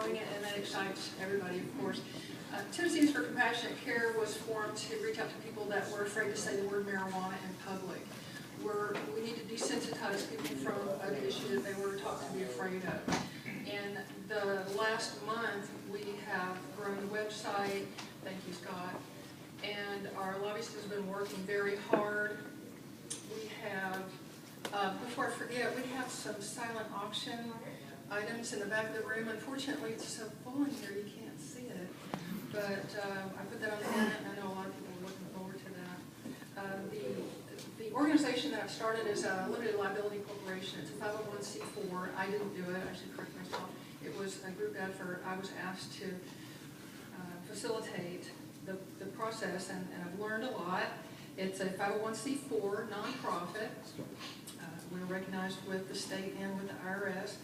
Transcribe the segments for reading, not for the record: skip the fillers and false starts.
doing it, and that excites everybody, of course. Tennesseans for Compassionate Care was formed to reach out to people that were afraid to say the word marijuana in public. We need to desensitize people from an issue that they were taught to be afraid of. In the last month, we have grown the website, thank you, Scott, and our lobbyist has been working very hard. We have, before I forget, we have some silent auction items in the back of the room. Unfortunately, it's so full in here you can't see it, but I put that on the internet, and I know a lot of people are looking forward to that. The organization that I've started is a limited liability corporation. It's a 501c4. I didn't do it. I should correct myself. It was a group effort. I was asked to facilitate the process, and I've learned a lot. It's a 501c4 nonprofit. We're recognized with the state and with the IRS.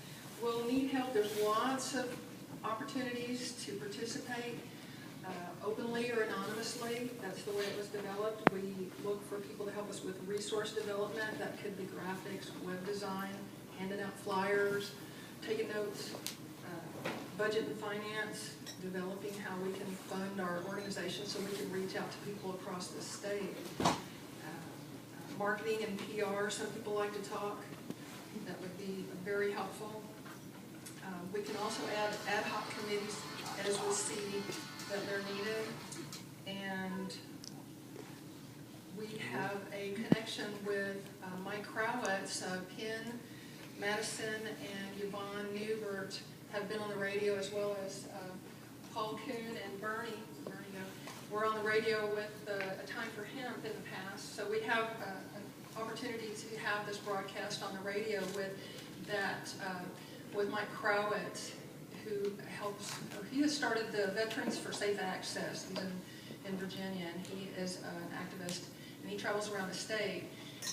We'll need help. There's lots of opportunities to participate. Openly or anonymously, that's the way it was developed. We look for people to help us with resource development. That could be graphics, web design, handing out flyers, taking notes, budget and finance, developing how we can fund our organization so we can reach out to people across the state. Marketing and PR, some people like to talk. That would be very helpful. We can also add ad hoc committees as we see that they're needed, and we have a connection with Mike Crowetz, Penn, Madison, and Yvonne Newbert have been on the radio, as well as Paul Kuhn and Bernie were on the radio with A Time for Hemp in the past. So we have an opportunity to have this broadcast on the radio with that with Mike Crowetz, who helps. He has started the Veterans for Safe Access. He's in Virginia, and he is an activist, and he travels around the state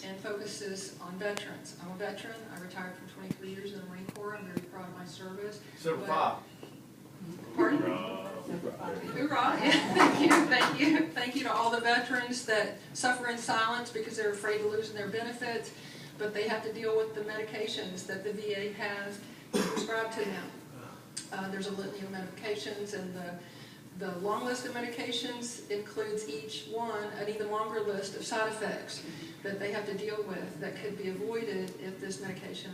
and focuses on veterans. I'm a veteran. I retired from 23 years in the Marine Corps. I'm very proud of my service. Certified. Pardon? Hoorah. Thank you. Thank you to all the veterans that suffer in silence because they're afraid of losing their benefits, but they have to deal with the medications that the VA has prescribed to them. There's a litany of medications, and the long list of medications includes each one an even longer list of side effects that they have to deal with that could be avoided if this medication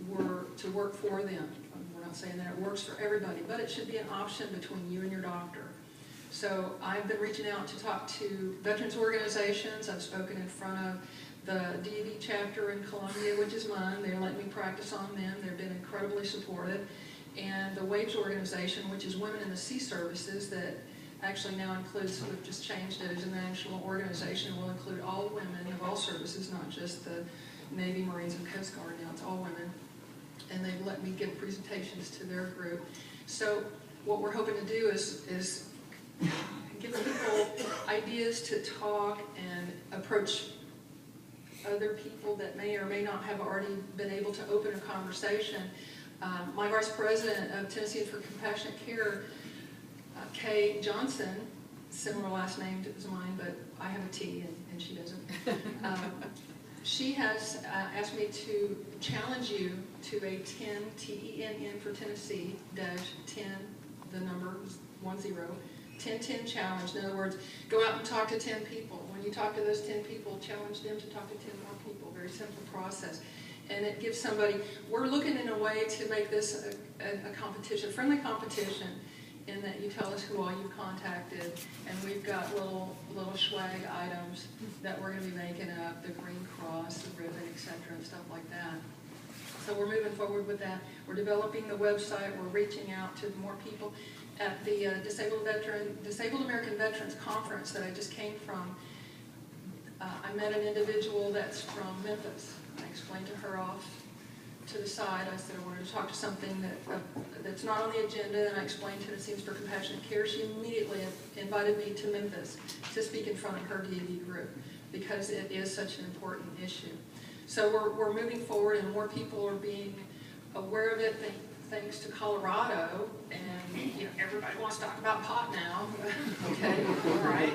were to work for them. We're not saying that it works for everybody, but it should be an option between you and your doctor. So I've been reaching out to talk to veterans organizations. I've spoken in front of the DV chapter in Columbia, which is mine. They're letting me practice on them. They've been incredibly supportive. And the WAVES organization, which is Women in the Sea Services, that actually now includes, we've just changed it as a national organization, will include all women of all services, not just the Navy, Marines, and Coast Guard. Now it's all women. And they've let me give presentations to their group. So what we're hoping to do is give people ideas to talk and approach other people that may or may not have already been able to open a conversation. My vice president of Tennesseans for Compassionate Care, Kay Johnson, similar last name as mine, but I have a T and she doesn't. She has asked me to challenge you to a 10, T-E-N-N for Tennessee, -10, the number 10, 10-10 challenge. In other words, go out and talk to 10 people. When you talk to those 10 people, challenge them to talk to 10 more people. Very simple process. And it gives somebody, we're looking in a way to make this a competition, friendly competition, in that you tell us who all you've contacted, and we've got little swag items that we're going to be making up, the green cross, the ribbon, etc., and stuff like that. So we're moving forward with that. We're developing the website. We're reaching out to more people. At the Disabled American Veterans Conference that I just came from, I met an individual that's from Memphis. I explained to her off to the side. I said I wanted to talk to something that's not on the agenda, and I explained Tennesseans for Compassionate Care. She immediately invited me to Memphis to speak in front of her DV group because it is such an important issue. So we're moving forward, and more people are being aware of it thanks to Colorado, and you know, everybody wants to talk about pot now. Okay, all right,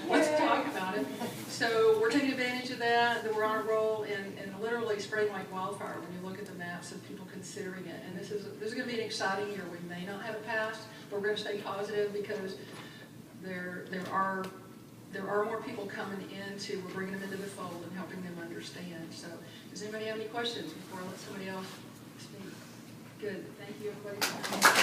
let's talk about it. So we're taking advantage of that. We're on a roll and literally spreading like wildfire when you look at the map lots of people considering it. And this is going to be an exciting year. We may not have it passed, but we're going to stay positive because there are more people coming into, we're bringing them into the fold and helping them understand. So does anybody have any questions before I let somebody else speak? Good. Thank you, everybody.